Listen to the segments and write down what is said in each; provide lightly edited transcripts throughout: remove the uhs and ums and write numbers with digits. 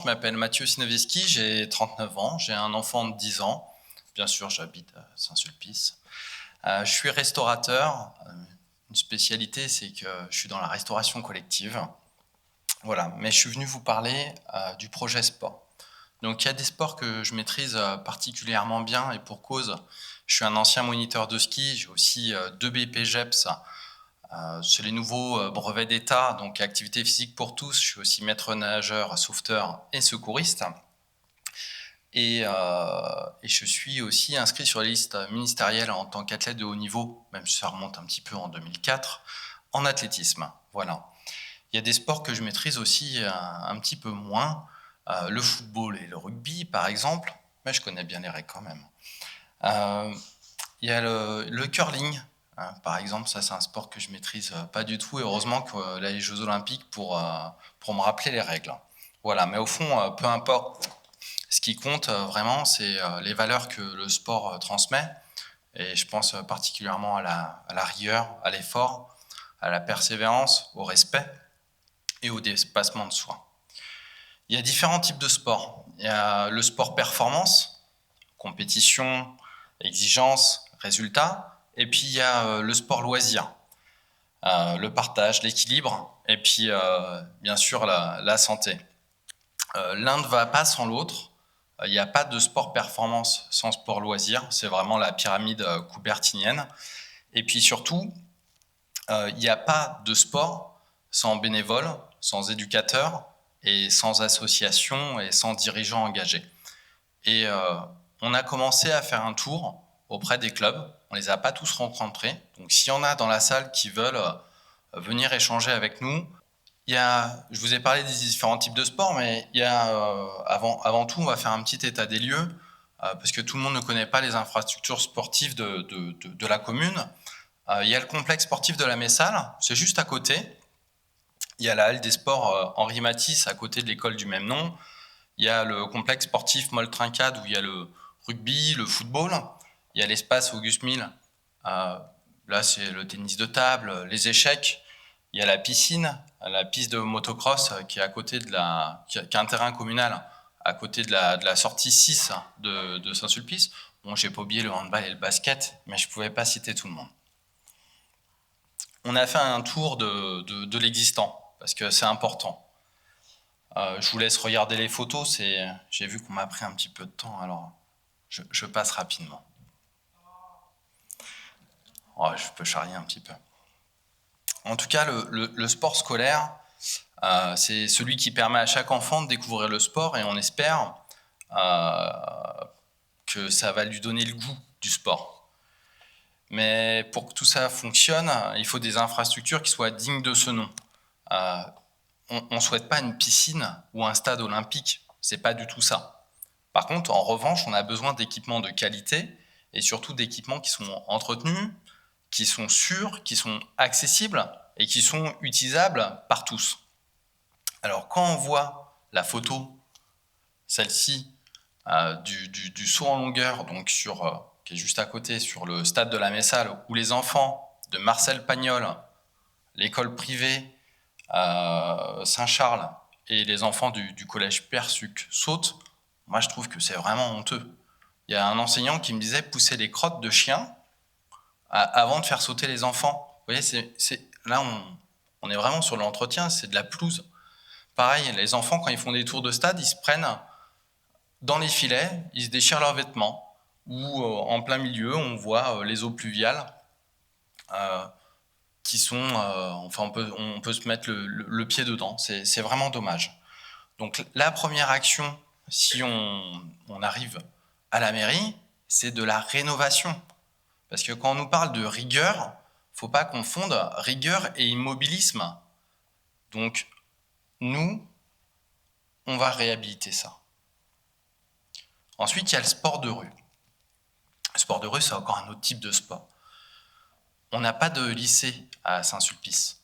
Je m'appelle Mathieu Sinoveski, j'ai 39 ans, j'ai un enfant de 10 ans. Bien sûr, j'habite à Saint-Sulpice. Je suis restaurateur. Une spécialité, c'est que je suis dans la restauration collective. Voilà, mais je suis venu vous parler du projet sport. Donc il y a des sports que je maîtrise particulièrement bien et pour cause. Je suis un ancien moniteur de ski, j'ai aussi 2 BPGEPS. C'est les nouveaux brevets d'État, donc activité physique pour tous. Je suis aussi maître nageur, sauveteur et secouriste. Et je suis aussi inscrit sur les listes ministérielles en tant qu'athlète de haut niveau, même si ça remonte un petit peu en 2004, en athlétisme. Voilà. Il y a des sports que je maîtrise aussi un petit peu moins, le football et le rugby par exemple, mais je connais bien les règles quand même. Il y a le curling, hein, par exemple, ça c'est un sport que je maîtrise pas du tout, et heureusement qu'il y a les Jeux Olympiques pour me rappeler les règles. Voilà, mais au fond, peu importe. Ce qui compte vraiment, c'est les valeurs que le sport transmet. Et je pense particulièrement à la rigueur, à l'effort, à la persévérance, au respect et au dépassement de soi. Il y a différents types de sports. Il y a le sport performance, compétition, exigence, résultat. Et puis il y a le sport loisir, le partage, l'équilibre, et puis bien sûr la santé. L'un ne va pas sans l'autre. Il n'y a pas de sport performance sans sport loisir. C'est vraiment la pyramide coubertinienne. Et puis surtout, il n'y a pas de sport sans bénévoles, sans éducateurs et sans associations et sans dirigeants engagés. Et on a commencé à faire un tour auprès des clubs. On ne les a pas tous rencontrés. Donc s'il y en a dans la salle qui veulent venir échanger avec nous, je vous ai parlé des différents types de sports, mais avant tout, on va faire un petit état des lieux, parce que tout le monde ne connaît pas les infrastructures sportives de la commune. Il y a le complexe sportif de la Messale, c'est juste à côté. Il y a la halle des sports Henri Matisse, à côté de l'école du même nom. Il y a le complexe sportif Moll Trincade, où il y a le rugby, le football. Il y a l'espace Auguste Mille, là c'est le tennis de table, les échecs. Il y a la piscine, la piste de motocross qui est à côté qui a un terrain communal à côté de la sortie 6 de Saint-Sulpice. Bon, j'ai pas oublié le handball et le basket, mais je pouvais pas citer tout le monde. On a fait un tour de l'existant, parce que c'est important. Je vous laisse regarder les photos, j'ai vu qu'on m'a pris un petit peu de temps, alors je passe rapidement. Oh, je peux charrier un petit peu. En tout cas, le sport scolaire, c'est celui qui permet à chaque enfant de découvrir le sport, et on espère que ça va lui donner le goût du sport. Mais pour que tout ça fonctionne, il faut des infrastructures qui soient dignes de ce nom. On ne souhaite pas une piscine ou un stade olympique, c'est pas du tout ça. Par contre, en revanche, on a besoin d'équipements de qualité et surtout d'équipements qui sont entretenus, qui sont sûrs, qui sont accessibles et qui sont utilisables par tous. Alors quand on voit la photo, celle-ci, du saut en longueur, donc qui est juste à côté, sur le stade de la Messale, où les enfants de Marcel Pagnol, l'école privée Saint-Charles et les enfants du collège Persuc sautent, moi je trouve que c'est vraiment honteux. Il y a un enseignant qui me disait pousser les crottes de chiens avant de faire sauter les enfants. Vous voyez, là on est vraiment sur l'entretien, c'est de la pelouse. Pareil, les enfants quand ils font des tours de stade, ils se prennent dans les filets, ils se déchirent leurs vêtements, ou en plein milieu on voit les eaux pluviales qui sont, enfin on peut se mettre le pied dedans, c'est vraiment dommage. Donc la première action, si on arrive à la mairie, c'est de la rénovation. Parce que quand on nous parle de rigueur, il ne faut pas confondre rigueur et immobilisme. Donc nous, on va réhabiliter ça. Ensuite, il y a le sport de rue. Le sport de rue, c'est encore un autre type de sport. On n'a pas de lycée à Saint-Sulpice.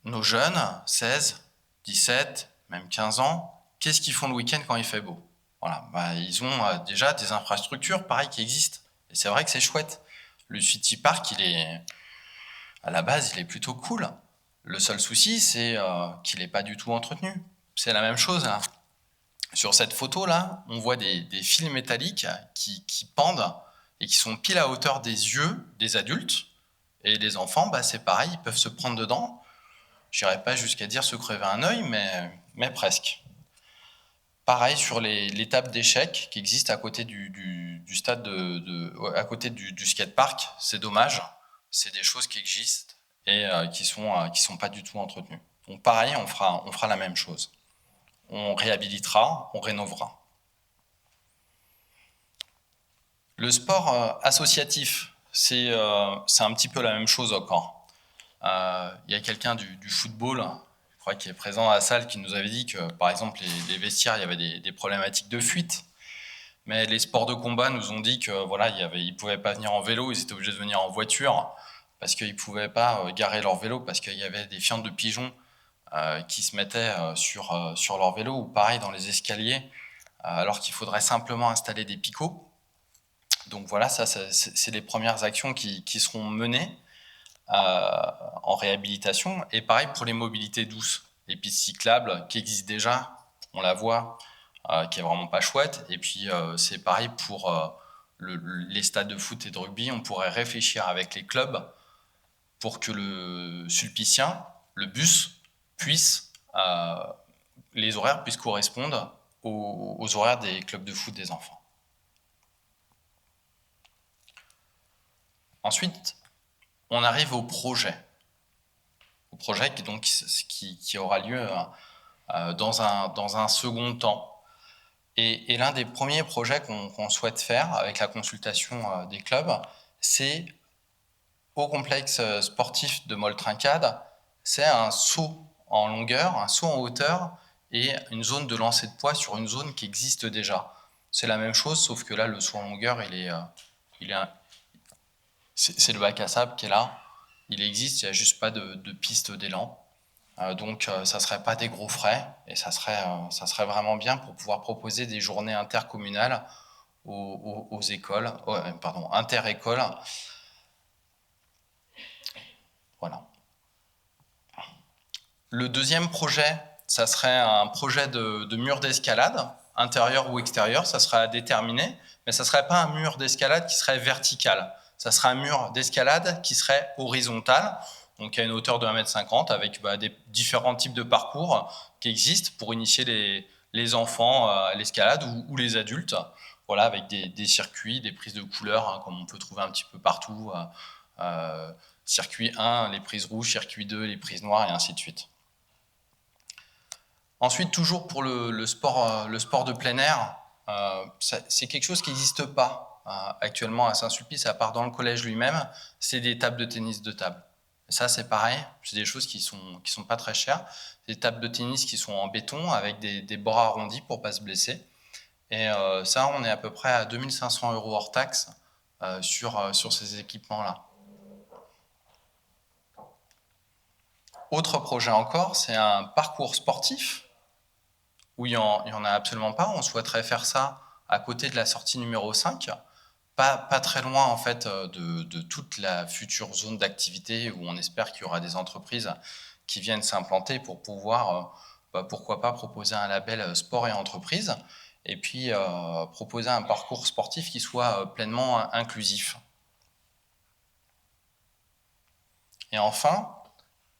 Nos jeunes, 16, 17, même 15 ans, qu'est-ce qu'ils font le week-end quand il fait beau? Voilà, ils ont déjà des infrastructures pareilles qui existent. Et c'est vrai que c'est chouette. Le City Park, à la base, il est plutôt cool. Le seul souci, c'est qu'il n'est pas du tout entretenu. C'est la même chose, hein. Sur cette photo-là, on voit des fils métalliques qui pendent et qui sont pile à hauteur des yeux des adultes. Et les enfants, c'est pareil, ils peuvent se prendre dedans. Je n'irai pas jusqu'à dire se crever un œil, mais presque. Pareil sur les tables d'échecs qui existent à côté du stade à côté du skatepark. C'est dommage. C'est des choses qui existent et qui sont pas du tout entretenues. Donc pareil, on fera la même chose. On réhabilitera, on rénovera. Le sport associatif, c'est un petit peu la même chose encore. Il y a quelqu'un du football, je crois, qui est présent à la salle, qui nous avait dit que, par exemple, les vestiaires, il y avait des problématiques de fuite. Mais les sports de combat nous ont dit que voilà, ils pouvaient pas venir en vélo, ils étaient obligés de venir en voiture parce qu'ils pouvaient pas garer leur vélo parce qu'il y avait des fientes de pigeons qui se mettaient sur leur vélo, ou pareil dans les escaliers, alors qu'il faudrait simplement installer des picots. Donc voilà, ça c'est les premières actions qui seront menées en réhabilitation. Et pareil pour les mobilités douces, les pistes cyclables qui existent déjà, on la voit, qui est vraiment pas chouette. Et puis c'est pareil pour les stades de foot et de rugby. On pourrait réfléchir avec les clubs pour que le Sulpicien, le bus, les horaires puissent correspondre aux horaires des clubs de foot des enfants. Ensuite, on arrive au projet qui aura lieu dans un second temps. Et l'un des premiers projets qu'on souhaite faire avec la consultation des clubs, c'est au complexe sportif de Moltrincade, c'est un saut en longueur, un saut en hauteur et une zone de lancer de poids sur une zone qui existe déjà. C'est la même chose, sauf que là, le saut en longueur, c'est le bac à sable qui est là. Il existe, il n'y a juste pas de piste d'élan. Donc ça ne serait pas des gros frais et ça serait vraiment bien pour pouvoir proposer des journées intercommunales aux écoles, inter-écoles. Voilà. Le deuxième projet, ça serait un projet de mur d'escalade, intérieur ou extérieur, ça serait à déterminer, mais ça ne serait pas un mur d'escalade qui serait vertical. Ça serait un mur d'escalade qui serait horizontal, donc à une hauteur de 1,50 m avec des différents types de parcours qui existent pour initier les enfants à l'escalade ou les adultes, voilà, avec des circuits, des prises de couleurs, comme on peut trouver un petit peu partout. Circuit 1, les prises rouges, circuit 2, les prises noires, et ainsi de suite. Ensuite, toujours pour le sport de plein air, c'est quelque chose qui n'existe pas actuellement à Saint-Sulpice, à part dans le collège lui-même, c'est des tables de tennis de table. Et ça, c'est pareil, c'est des choses qui sont pas très chères. Des tables de tennis qui sont en béton avec des bords arrondis pour pas se blesser. Et ça, on est à peu près à 2 500 € hors taxe sur ces équipements-là. Autre projet encore, c'est un parcours sportif où il n'y en a absolument pas. On souhaiterait faire ça à côté de la sortie numéro 5, pas très loin en fait de toute la future zone d'activité où on espère qu'il y aura des entreprises qui viennent s'implanter pour pouvoir, pourquoi pas, proposer un label sport et entreprise et puis proposer un parcours sportif qui soit pleinement inclusif. Et enfin,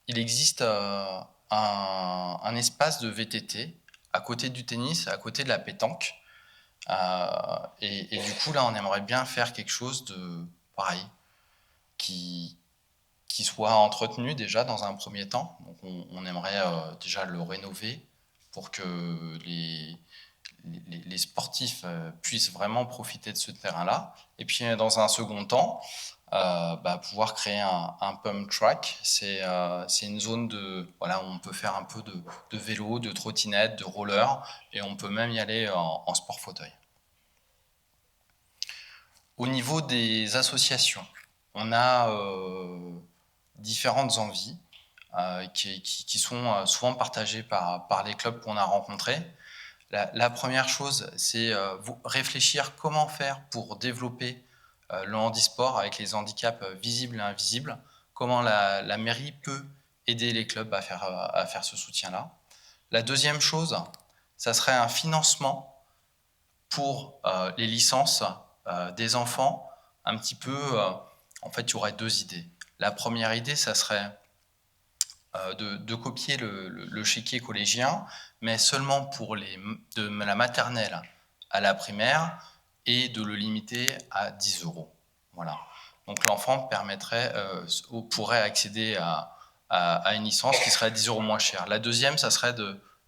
il existe un espace de VTT à côté du tennis, à côté de la pétanque. Et du coup, là, on aimerait bien faire quelque chose de pareil, qui soit entretenu déjà dans un premier temps. Donc on aimerait déjà le rénover pour que les sportifs puissent vraiment profiter de ce terrain-là. Et puis dans un second temps, pouvoir créer un pump track. C'est une zone où on peut faire un peu de vélo, de trottinette, de roller, et on peut même y aller en sport fauteuil. Au niveau des associations, on a différentes envies qui sont souvent partagées par les clubs qu'on a rencontrés. La première chose, c'est réfléchir comment faire pour développer le handisport avec les handicaps visibles et invisibles, comment la mairie peut aider les clubs à faire ce soutien-là. La deuxième chose, ça serait un financement pour les licences des enfants, un petit peu, en fait, il y aurait 2 idées. La première idée, ça serait de copier le chéquier collégien, mais seulement pour de la maternelle à la primaire et de le limiter à 10 euros. Voilà. Donc l'enfant pourrait accéder à une licence qui serait à 10 euros moins chère. La deuxième, ça serait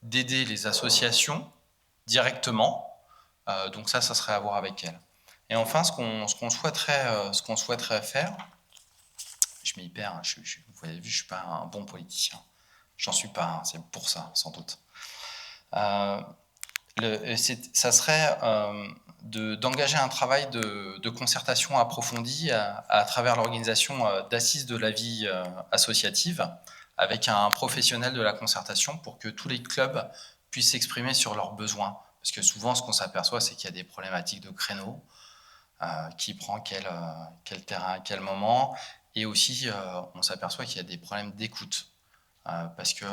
d'aider les associations directement. Donc ça serait à voir avec elles. Et enfin, ce qu'on souhaiterait faire, je m'y perds, hein, vous avez vu, je ne suis pas un bon politicien. J'en suis pas, hein, c'est pour ça, sans doute. Euh, Ça serait d'engager un travail de concertation approfondie à travers l'organisation d'assises de la vie associative avec un professionnel de la concertation pour que tous les clubs puissent s'exprimer sur leurs besoins. Parce que souvent, ce qu'on s'aperçoit, c'est qu'il y a des problématiques de créneaux, qui prend quel terrain à quel moment. Et aussi, on s'aperçoit qu'il y a des problèmes d'écoute. Parce que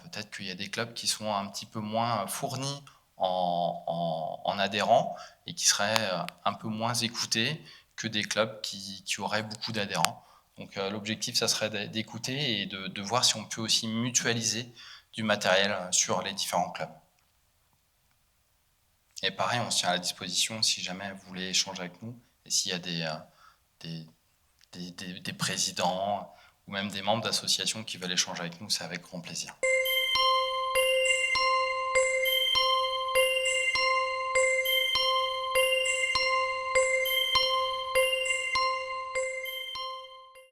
peut-être qu'il y a des clubs qui sont un petit peu moins fournis en adhérents et qui seraient un peu moins écoutés que des clubs qui auraient beaucoup d'adhérents. Donc l'objectif, ça serait d'écouter et de voir si on peut aussi mutualiser du matériel sur les différents clubs. Et pareil, on se tient à la disposition si jamais vous voulez échanger avec nous et s'il y a des présidents ou même des membres d'associations qui veulent échanger avec nous, c'est avec grand plaisir.